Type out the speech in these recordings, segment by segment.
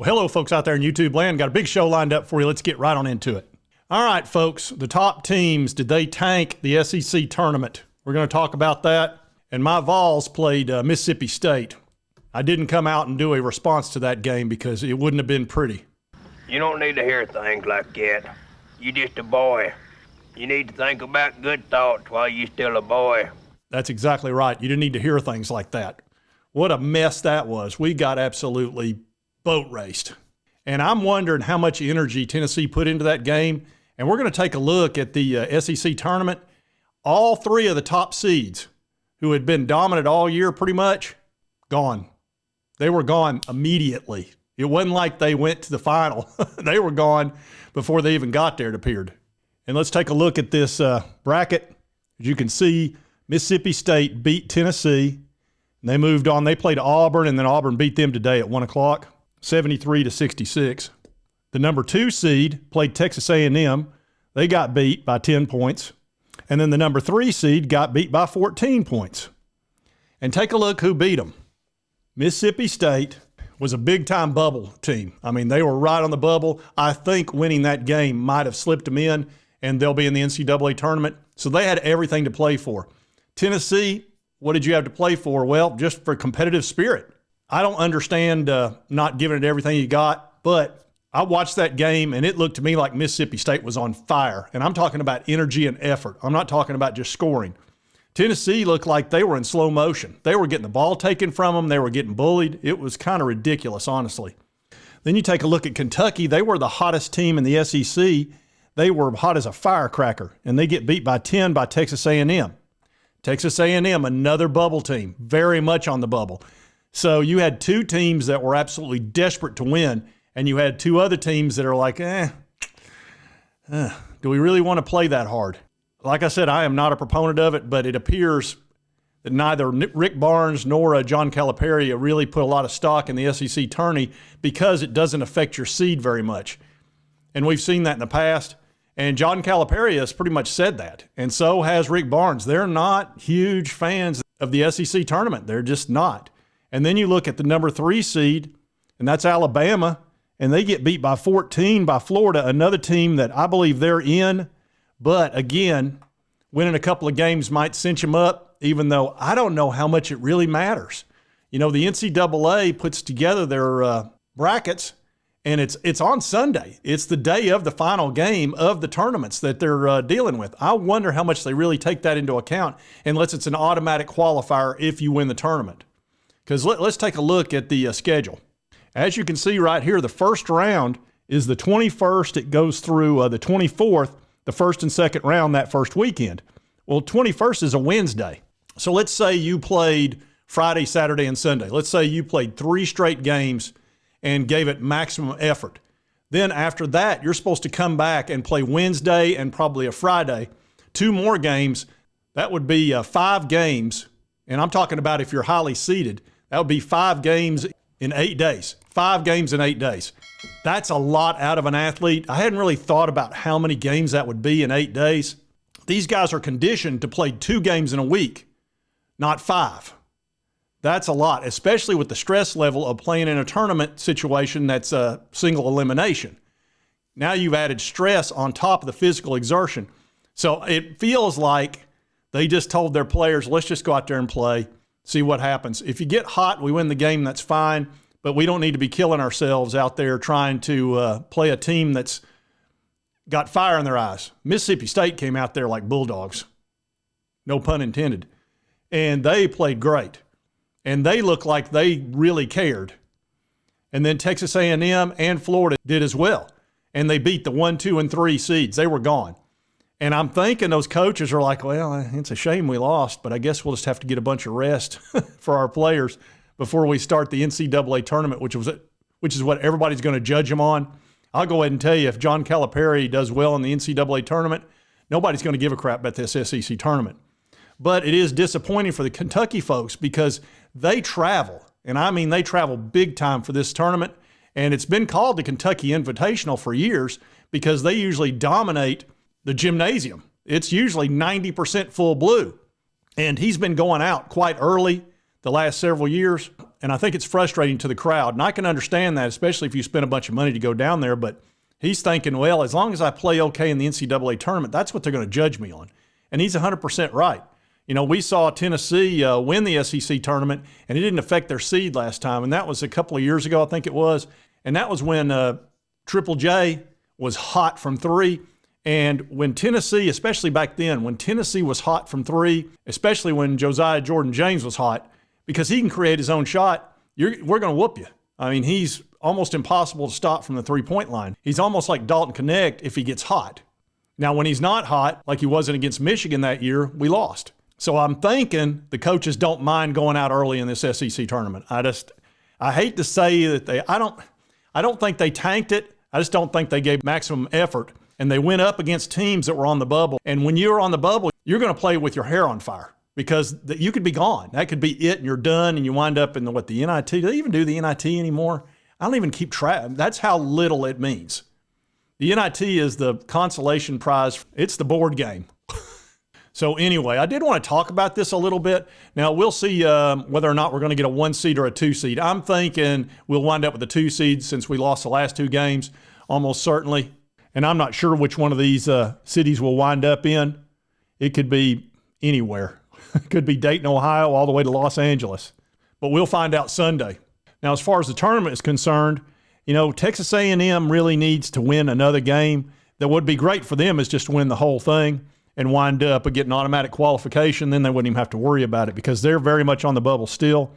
Well, hello, folks out there in YouTube land. Got a big show lined up for you. Let's get right on into it. All right, folks, the top teams, did they tank the SEC tournament? We're going to talk about that. And my Vols played Mississippi State. I didn't come out and do a response to that game because it wouldn't have been pretty. You don't need to hear things like that. You're just a boy. You need to think about good thoughts while you're still a boy. That's exactly right. You didn't need to hear things like that. What a mess that was. We got absolutely boat raced. And I'm wondering how much energy Tennessee put into that game. And we're going to take a look at the SEC tournament. All three of the top seeds who had been dominant all year pretty much, gone. They were gone immediately. It wasn't like they went to the final. They were gone before they even got there, it appeared. And let's take a look at this bracket. As you can see, Mississippi State beat Tennessee. And they moved on. They played Auburn, and then Auburn beat them today at 1 o'clock, 73-66. The number 2 seed played Texas A&M. They got beat by 10 points. And then the number 3 seed got beat by 14 points. And take a look who beat them. Mississippi State was a big-time bubble team. I mean, they were right on the bubble. I think winning that game might have slipped them in, and they'll be in the NCAA tournament. So they had everything to play for. Tennessee, what did you have to play for? Well, just for competitive spirit. I don't understand not giving it everything you got, but I watched that game, and it looked to me like Mississippi State was on fire. And I'm talking about energy and effort. I'm not talking about just scoring. Tennessee looked like they were in slow motion. They were getting the ball taken from them. They were getting bullied. It was kind of ridiculous, honestly. Then you take a look at Kentucky. They were the hottest team in the SEC. They were hot as a firecracker, and they get beat by 10 by Texas A&M. Texas A&M, another bubble team, very much on the bubble. So you had two teams that were absolutely desperate to win, and you had two other teams that are like, do we really want to play that hard? Like I said, I am not a proponent of it, but it appears that neither Rick Barnes nor John Calipari really put a lot of stock in the SEC tourney because it doesn't affect your seed very much. And we've seen that in the past. And John Calipari has pretty much said that. And so has Rick Barnes. They're not huge fans of the SEC tournament. They're just not. And then you look at the number 3 seed, and that's Alabama, and they get beat by 14 by Florida, another team that I believe they're in. But again, winning a couple of games might cinch them up, even though I don't know how much it really matters. You know, the NCAA puts together their brackets, and it's on Sunday. It's the day of the final game of the tournaments that they're dealing with. I wonder how much they really take that into account, unless it's an automatic qualifier if you win the tournament. Because let's take a look at the schedule. As you can see right here, the first round is the 21st. It goes through the 24th, the first and second round that first weekend. Well, 21st is a Wednesday. So let's say you played Friday, Saturday, and Sunday. Let's say you played 3 straight games and gave it maximum effort. Then after that, you're supposed to come back and play Wednesday and probably a Friday. 2 more games. That would be 5 games. And I'm talking about if you're highly seeded, that would be 5 games in 8 days. 5 games in 8 days. That's a lot out of an athlete. I hadn't really thought about how many games that would be in 8 days. These guys are conditioned to play 2 games in a week, not 5. That's a lot, especially with the stress level of playing in a tournament situation that's a single elimination. Now you've added stress on top of the physical exertion. So it feels like they just told their players, let's just go out there and play, see what happens. If you get hot, we win the game, that's fine. But we don't need to be killing ourselves out there trying to play a team that's got fire in their eyes. Mississippi State came out there like bulldogs. No pun intended. And they played great. And they looked like they really cared. And then Texas A&M and Florida did as well. And they beat the 1, 2, and 3 seeds. They were gone. And I'm thinking those coaches are like, well, it's a shame we lost, but I guess we'll just have to get a bunch of rest for our players before we start the NCAA tournament, which is what everybody's going to judge them on. I'll go ahead and tell you, if John Calipari does well in the NCAA tournament, nobody's going to give a crap about this SEC tournament. But it is disappointing for the Kentucky folks because they travel, and I mean they travel big time for this tournament, and it's been called the Kentucky Invitational for years because they usually dominate the gymnasium. It's usually 90% full blue, and he's been going out quite early the last several years. and I think it's frustrating to the crowd. And I can understand that, especially if you spend a bunch of money to go down there. But he's thinking, well, as long as I play okay in the NCAA tournament, that's what they're going to judge me on. And he's 100% right. You know, we saw Tennessee win the SEC tournament, and it didn't affect their seed last time. And that was a couple of years ago, I think it was. And that was when Triple J was hot from three. And when Tennessee, especially back then, when Tennessee was hot from three, especially when Josiah Jordan-James was hot, because he can create his own shot, we're going to whoop you. I mean, he's almost impossible to stop from the three-point line. He's almost like Dalton Connect if he gets hot. Now, when he's not hot, like he wasn't against Michigan that year, we lost. So I'm thinking the coaches don't mind going out early in this SEC tournament. I hate to say that I don't think they tanked it. I just don't think they gave maximum effort. And they went up against teams that were on the bubble. And when you're on the bubble, you're going to play with your hair on fire because you could be gone. That could be it, and you're done, and you wind up in the NIT. Do they even do the NIT anymore? I don't even keep track. That's how little it means. The NIT is the consolation prize. It's the board game. So anyway, I did want to talk about this a little bit. Now, we'll see whether or not we're going to get a 1 seed or a 2 seed. I'm thinking we'll wind up with a 2 seed since we lost the last 2 games, almost certainly. And I'm not sure which one of these cities we'll wind up in. It could be anywhere. It could be Dayton, Ohio, all the way to Los Angeles. But we'll find out Sunday. Now, as far as the tournament is concerned, you know, Texas A&M really needs to win another game. That would be great for them is just to win the whole thing and wind up and get an automatic qualification. Then they wouldn't even have to worry about it because they're very much on the bubble still.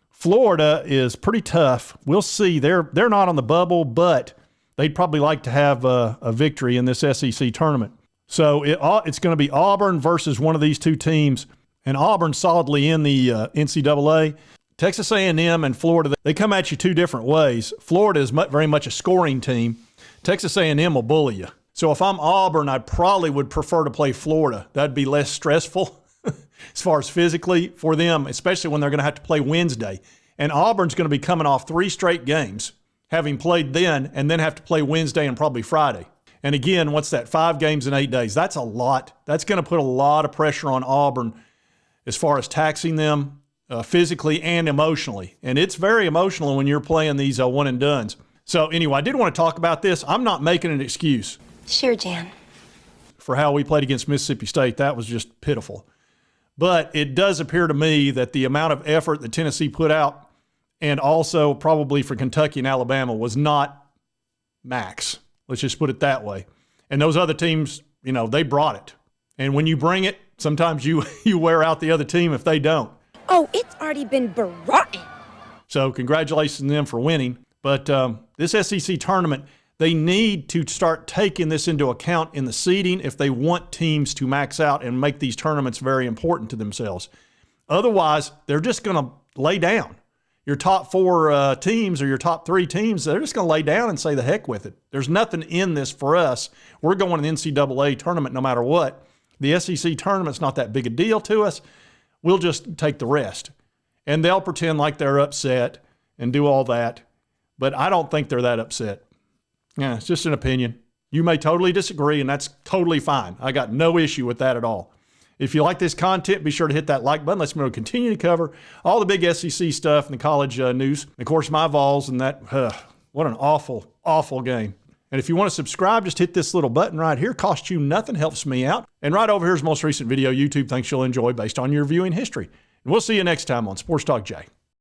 Florida is pretty tough. We'll see. They're not on the bubble, but they'd probably like to have a victory in this SEC tournament. So it's going to be Auburn versus one of these 2 teams, and Auburn solidly in the NCAA. Texas A&M and Florida, they come at you 2 different ways. Florida is very much a scoring team. Texas A&M will bully you. So if I'm Auburn, I probably would prefer to play Florida. That'd be less stressful as far as physically for them, especially when they're going to have to play Wednesday. And Auburn's going to be coming off 3 straight games, having played then, and then have to play Wednesday and probably Friday. And again, what's that, 5 games in 8 days? That's a lot. That's going to put a lot of pressure on Auburn as far as taxing them physically and emotionally. And it's very emotional when you're playing these one-and-dones. So anyway, I did want to talk about this. I'm not making an excuse. Sure, Jan. For how we played against Mississippi State. That was just pitiful. But it does appear to me that the amount of effort that Tennessee put out, and also probably for Kentucky and Alabama, was not max. Let's just put it that way. And those other teams, you know, they brought it. And when you bring it, sometimes you wear out the other team if they don't. Oh, it's already been brought in. So congratulations to them for winning. But this SEC tournament, they need to start taking this into account in the seeding if they want teams to max out and make these tournaments very important to themselves. Otherwise, they're just going to lay down. Your top 4 teams or your top 3 teams, they're just going to lay down and say the heck with it. There's nothing in this for us. We're going to the NCAA tournament no matter what. The SEC tournament's not that big a deal to us. We'll just take the rest. And they'll pretend like they're upset and do all that. But I don't think they're that upset. Yeah, it's just an opinion. You may totally disagree, and that's totally fine. I got no issue with that at all. If you like this content, be sure to hit that like button. Let's continue to cover all the big SEC stuff and the college news. And of course, my Vols and that. What an awful, awful game. And if you want to subscribe, just hit this little button right here. Costs you nothing, helps me out. And right over here is the most recent video YouTube thinks you'll enjoy based on your viewing history. And we'll see you next time on Sports Talk Jay.